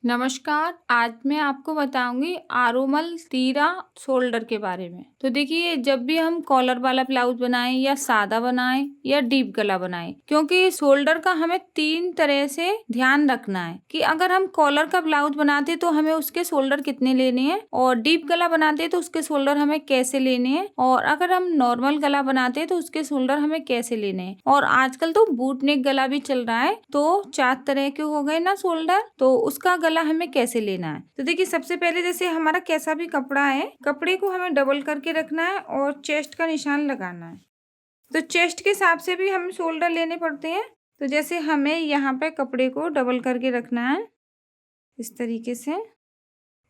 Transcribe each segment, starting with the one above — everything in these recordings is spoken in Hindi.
नमस्कार, आज मैं आपको बताऊंगी आरोमल तीरा शोल्डर के बारे में। तो देखिए, जब भी हम कॉलर वाला ब्लाउज बनाएं या सादा बनाएं या डीप गला बनाएं, क्योंकि शोल्डर का हमें 3 तरह से ध्यान रखना है कि अगर हम कॉलर का ब्लाउज बनाते तो हमें उसके शोल्डर कितने लेने हैं, और डीप गला बनाते तो उसके शोल्डर हमें कैसे लेने हैं, और अगर हम नॉर्मल गला बनाते तो उसके शोल्डर हमें कैसे लेने हैं। और आजकल तो बूट नेक गला भी चल रहा है, तो 4 तरह के हो गए ना शोल्डर, तो उसका गला हमें कैसे लेना है। तो देखिए, सबसे पहले जैसे हमारा कैसा भी कपड़ा है, कपड़े को हमें डबल करके रखना है और चेस्ट का निशान लगाना है। तो चेस्ट के हिसाब से भी हमें शोल्डर लेने पड़ते हैं। तो जैसे हमें यहाँ पे कपड़े को डबल करके रखना है इस तरीके से।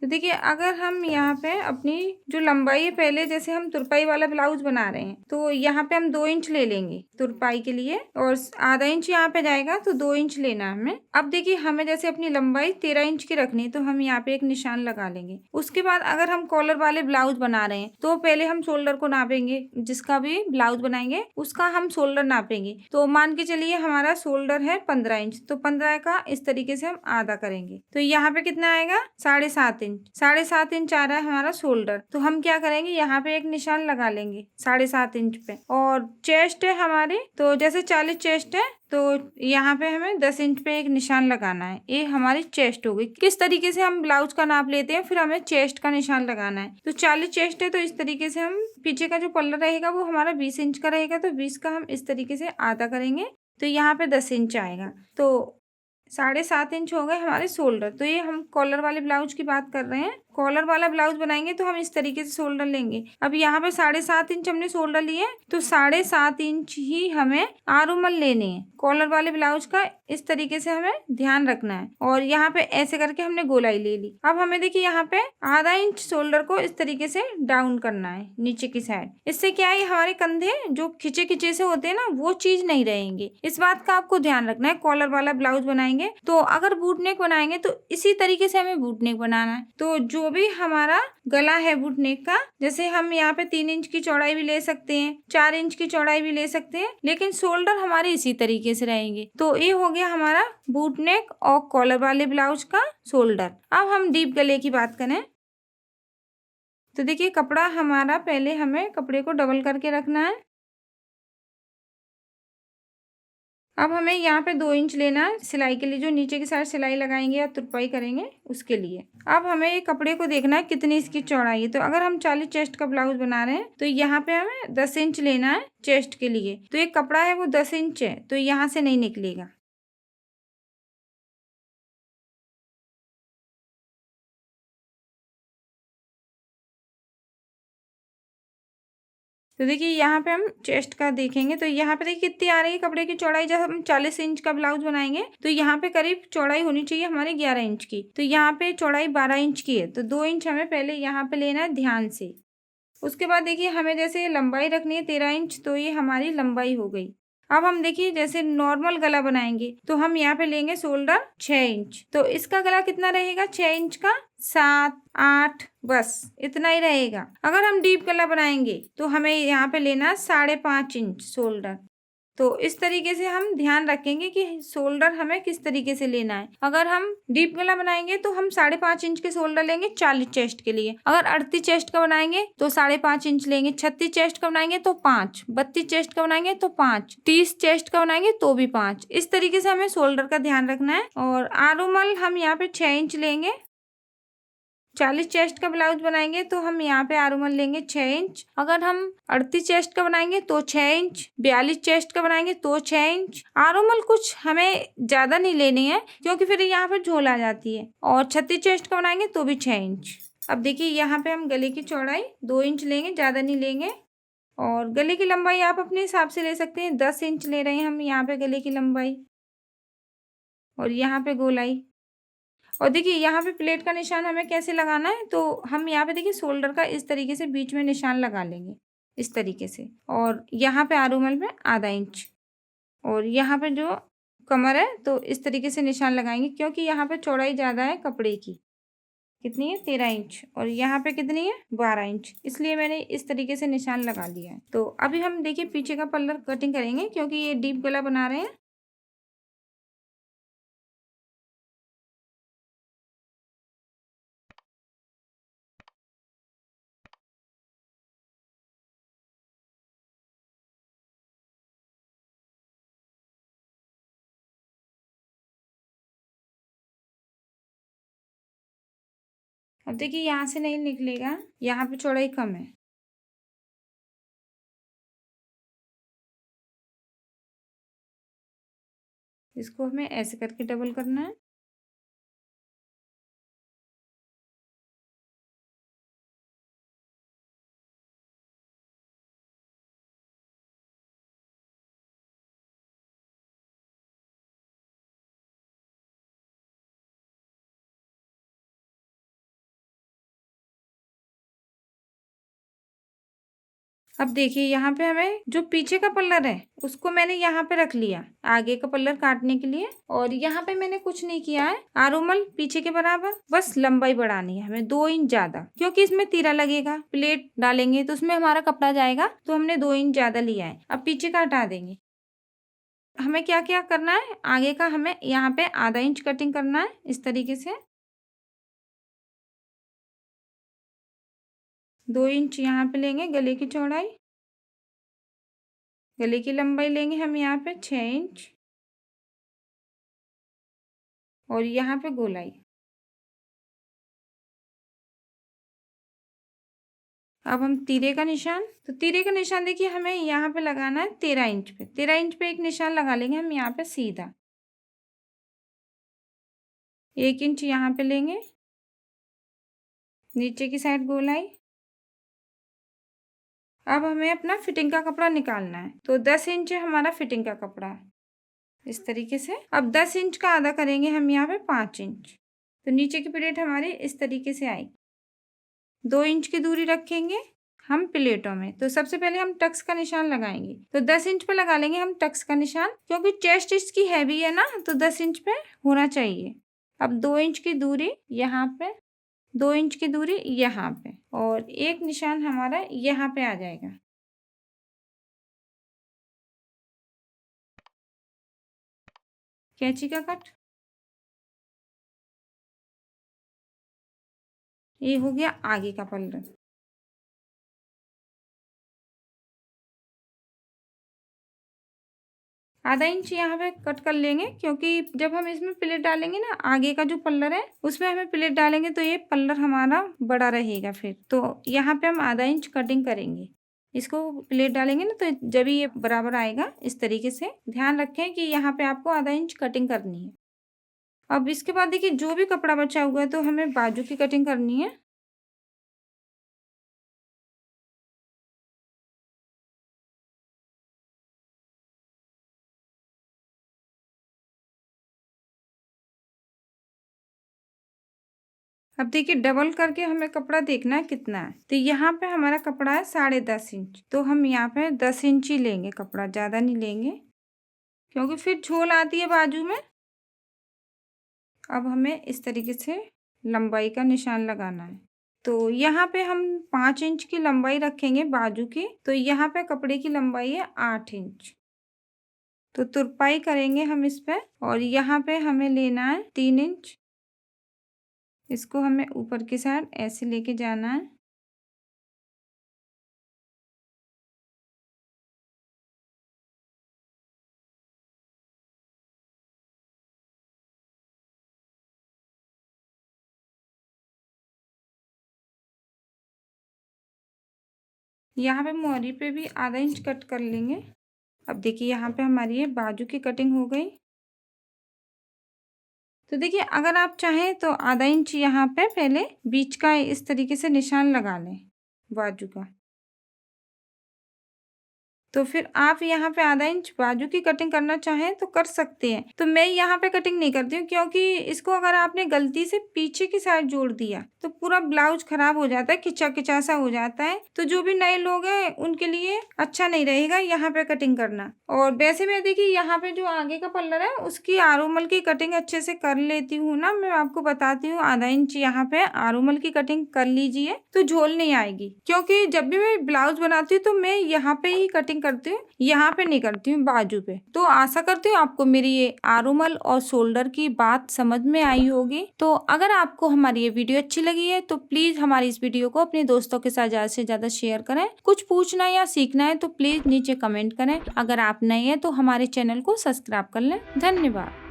तो देखिए, अगर हम यहाँ पे अपनी जो लंबाई है, पहले जैसे हम तुरपाई वाला ब्लाउज बना रहे हैं तो यहाँ पे हम 2 इंच ले लेंगे तुरपाई के लिए, और आधा इंच यहाँ पे जाएगा तो 2 इंच लेना है हमें। अब देखिए, हमें जैसे अपनी लंबाई 13 इंच की रखनी है, तो हम यहाँ पे एक निशान लगा लेंगे। उसके बाद अगर हम कॉलर वाले ब्लाउज बना रहे हैं तो पहले हम शोल्डर को नापेंगे। जिसका भी ब्लाउज बनाएंगे उसका हम शोल्डर नापेंगे। तो मान के चलिए हमारा शोल्डर है 15 इंच, तो 15 का इस तरीके से हम आधा करेंगे। तो यहाँ पे कितना आएगा, 7.5 इंच। 7.5 इंच आ रहा है हमारा शोल्डर। तो हम क्या करेंगे, यहाँ पे एक निशान लगा लेंगे 7.5 इंच पे। और चेस्ट है हमारी, तो जैसे 40 चेस्ट है तो यहाँ पे हमें 10 इंच पे एक निशान लगाना है। ये हमारी चेस्ट हो गई। किस तरीके से हम ब्लाउज का नाप लेते हैं, फिर हमें चेस्ट का निशान लगाना है। तो 40 चेस्ट है, तो इस तरीके से हम पीछे का जो पल्ला रहेगा वो हमारा 20 इंच का रहेगा, तो 20 का हम इस तरीके से आधा करेंगे, तो यहाँ पे 10 इंच आएगा। तो 7.5 इंच हो गए हमारे शोल्डर। तो ये हम कॉलर वाले ब्लाउज की बात कर रहे हैं। कॉलर वाला ब्लाउज बनाएंगे तो हम इस तरीके से शोल्डर लेंगे। अब यहाँ पे 7.5 इंच हमने शोल्डर लिए, तो 7.5 इंच ही हमें आरोमल लेने हैं कॉलर वाले ब्लाउज का। इस तरीके से हमें ध्यान रखना है। और यहाँ पे ऐसे करके हमने गोलाई ले ली। अब हमें देखिए, यहाँ पे आधा इंच शोल्डर को इस तरीके से डाउन करना है नीचे की साइड। इससे क्या है, हमारे कंधे जो खिंचे खिंचे से होते हैं ना, वो चीज नहीं रहेंगे। इस बात का आपको ध्यान रखना है। कॉलर वाला ब्लाउज बनाएंगे तो अगर बूट नेक बनाएंगे तो इसी तरीके से हमें बूट नेक बनाना है। तो जो भी हमारा गला है बूट नेक का, जैसे हम यहाँ पे 3 इंच की चौड़ाई भी ले सकते हैं, 4 इंच की चौड़ाई भी ले सकते हैं, लेकिन शोल्डर हमारे इसी तरीके से रहेंगे। तो ये हो गया हमारा बूट नेक और कॉलर वाले ब्लाउज का शोल्डर। अब हम डीप गले की बात करें तो देखिए, कपड़ा हमारा पहले हमें कपड़े को डबल करके रखना है। अब हमें यहाँ पे 2 इंच लेना है सिलाई के लिए, जो नीचे की साइड सिलाई लगाएंगे या तुरपाई करेंगे उसके लिए। अब हमें ये कपड़े को देखना है कितनी इसकी चौड़ाई है। तो अगर हम 40 चेस्ट का ब्लाउज बना रहे हैं तो यहाँ पे हमें 10 इंच लेना है चेस्ट के लिए। तो ये कपड़ा है वो 10 इंच है, तो यहाँ से नहीं निकलेगा। तो देखिए, यहाँ पे हम चेस्ट का देखेंगे तो यहाँ पे देखिए कितनी आ रही है कपड़े की चौड़ाई। जब हम 40 इंच का ब्लाउज बनाएंगे तो यहाँ पे करीब चौड़ाई होनी चाहिए हमारी 11 इंच की। तो यहाँ पे चौड़ाई 12 इंच की है, तो 2 इंच हमें पहले यहाँ पे लेना है ध्यान से। उसके बाद देखिए, हमें जैसे लंबाई रखनी है 13 इंच, तो ये हमारी लंबाई हो गई। अब हम देखिए, जैसे नॉर्मल गला बनाएंगे तो हम यहाँ पे लेंगे शोल्डर 6 इंच। तो इसका गला कितना रहेगा, 6 इंच का 7, 8, बस इतना ही रहेगा। अगर हम डीप गला बनाएंगे तो हमें यहाँ पे लेना 5.5 इंच शोल्डर। तो इस तरीके से हम ध्यान रखेंगे कि शोल्डर हमें किस तरीके से लेना है। अगर हम डीप गला बनाएंगे तो हम 5.5 इंच के शोल्डर लेंगे 40 चेस्ट के लिए। अगर 38 चेस्ट का बनाएंगे तो 5.5 इंच लेंगे। 36 चेस्ट का बनाएंगे तो 5, 32 चेस्ट का बनाएंगे तो 5, 30 चेस्ट का बनाएंगे तो भी 5। इस तरीके से हमें शोल्डर का ध्यान रखना है। और आरोमल हम यहाँ पे 6 इंच लेंगे। 40 चेस्ट का ब्लाउज बनाएंगे तो हम यहाँ पे आरोमल लेंगे 6 इंच। अगर हम 38 चेस्ट का बनाएंगे तो 6 इंच, 42 चेस्ट का बनाएंगे तो 6 इंच। आरोमल कुछ हमें ज्यादा नहीं लेनी है, क्योंकि फिर यहाँ पे झोल आ जाती है। और 36 चेस्ट का बनाएंगे तो भी 6 इंच। अब देखिए, यहाँ पे हम गले की चौड़ाई 2 इंच लेंगे, ज्यादा नहीं लेंगे। और गले की लंबाई आप अपने हिसाब से ले सकते हैं। 10 इंच ले रहे हैं हम यहाँ पे गले की लंबाई, और यहाँ पे गोलाई। और देखिए, यहाँ पे प्लेट का निशान हमें कैसे लगाना है, तो हम यहाँ पे देखिए शोल्डर का इस तरीके से बीच में निशान लगा लेंगे इस तरीके से। और यहाँ पे आरोमल में आधा इंच, और यहाँ पे जो कमर है तो इस तरीके से निशान लगाएंगे, क्योंकि यहाँ पे चौड़ाई ज़्यादा है कपड़े की। कितनी है, 13 इंच, और यहाँ पे कितनी है, 12 इंच। इसलिए मैंने इस तरीके से निशान लगा लिया है। तो अभी हम देखिए पीछे का पल्ला कटिंग करेंगे, क्योंकि ये डीप गला बना रहे हैं। अब देखिए यहाँ से नहीं निकलेगा, यहाँ पे चौड़ाई कम है। इसको हमें ऐसे करके डबल करना है। अब देखिए यहाँ पे हमें जो पीछे का पल्लर है उसको मैंने यहाँ पे रख लिया आगे का पल्लर काटने के लिए, और यहाँ पे मैंने कुछ नहीं किया है, आरोमल पीछे के बराबर, बस लंबाई बढ़ानी है हमें 2 इंच ज्यादा, क्योंकि इसमें तीरा लगेगा, प्लेट डालेंगे तो उसमें हमारा कपड़ा जाएगा, तो हमने 2 इंच ज्यादा लिया है। अब पीछे का हटा देंगे। हमें क्या क्या करना है, आगे का हमें यहाँ पे आधा इंच कटिंग करना है इस तरीके से, 2 इंच यहाँ पे लेंगे गले की चौड़ाई, गले की लंबाई लेंगे हम यहाँ पे 6 इंच, और यहाँ पे गोलाई। अब हम तीरे का निशान, तो तीरे का निशान देखिए हमें यहाँ पे लगाना है 13 इंच पे, 13 इंच पे एक निशान लगा लेंगे हम यहाँ पे सीधा, 1 इंच यहाँ पे लेंगे, नीचे की साइड गोलाई। अब हमें अपना फिटिंग का कपड़ा निकालना है, तो 10 इंच है हमारा फिटिंग का कपड़ा इस तरीके से। अब 10 इंच का आधा करेंगे हम यहाँ पे 5 इंच, तो नीचे की प्लेट हमारी इस तरीके से आएगी। 2 इंच की दूरी रखेंगे हम प्लेटों में, तो सबसे पहले हम टक्स का निशान लगाएंगे, तो 10 इंच पे लगा लेंगे हम टक्स का निशान, क्योंकि चेस्ट इसकी हैवी है ना, तो 10 इंच पे होना चाहिए। अब 2 इंच की दूरी यहाँ पे, 2 इंच की दूरी यहाँ पे, और एक निशान हमारा यहाँ पे आ जाएगा। कैंची का कट, ये हो गया आगे का पल्ला। आधा इंच यहाँ पे कट कर लेंगे, क्योंकि जब हम इसमें प्लेट डालेंगे ना, आगे का जो पल्लर है उसमें हमें प्लेट डालेंगे तो ये पल्लर हमारा बड़ा रहेगा, फिर तो यहाँ पे हम आधा इंच कटिंग करेंगे। इसको प्लेट डालेंगे ना, तो जब ये बराबर आएगा इस तरीके से, ध्यान रखें कि यहाँ पे आपको आधा इंच कटिंग करनी है। अब इसके बाद देखिए जो भी कपड़ा बचा हुआ है, तो हमें बाजू की कटिंग करनी है। अब देखिए डबल करके हमें कपड़ा देखना है कितना है, तो यहाँ पे हमारा कपड़ा है 10.5 इंच, तो हम यहाँ पे 10 इंच ही लेंगे कपड़ा, ज़्यादा नहीं लेंगे, क्योंकि फिर झोल आती है बाजू में। अब हमें इस तरीके से लंबाई का निशान लगाना है, तो यहाँ पे हम 5 इंच की लंबाई रखेंगे बाजू की, तो यहाँ पे कपड़े की लंबाई है 8 इंच, तो तुरपाई करेंगे हम इस पे, और यहाँ पे हमें लेना है 3 इंच, इसको हमें ऊपर की साइड ऐसे लेके जाना है। यहाँ पे मोहरी पे भी आधा इंच कट कर लेंगे। अब देखिए यहाँ पे हमारी ये बाजू की कटिंग हो गई। तो देखिए अगर आप चाहें तो आधा इंच यहाँ पे पहले बीच का इस तरीके से निशान लगा लें बाजू का, तो फिर आप यहाँ पे आधा इंच बाजू की कटिंग करना चाहें तो कर सकते हैं। तो मैं यहाँ पे कटिंग नहीं करती हूँ, क्योंकि इसको अगर आपने गलती से पीछे की साइड जोड़ दिया तो पूरा ब्लाउज खराब हो जाता है, खिंचा खिंचा सा हो जाता है, तो जो भी नए लोग हैं उनके लिए अच्छा नहीं रहेगा यहाँ पे कटिंग करना। और वैसे मैं देखिए यहाँ पे जो आगे का पल्लर है उसकी आरोमल की कटिंग अच्छे से कर लेती हूँ ना, मैं आपको बताती हूँ। आधा इंच यहाँ पे आरोमल की कटिंग कर लीजिए तो झोल नहीं आएगी, क्योंकि जब भी मैं ब्लाउज बनाती हूँ तो मैं यहाँ पे ही कटिंग करती हूँ, यहाँ पे नहीं करती हूँ बाजू पे। तो आशा करती हूँ आपको मेरी ये आरोमल और शोल्डर की बात समझ में आई होगी। तो अगर आपको हमारी ये वीडियो अच्छी लगी है तो प्लीज हमारी इस वीडियो को अपने दोस्तों के साथ ज्यादा से ज्यादा शेयर करें। कुछ पूछना या सीखना है तो प्लीज नीचे कमेंट करें। अगर आप नए हैं तो हमारे चैनल को सब्सक्राइब कर लें। धन्यवाद।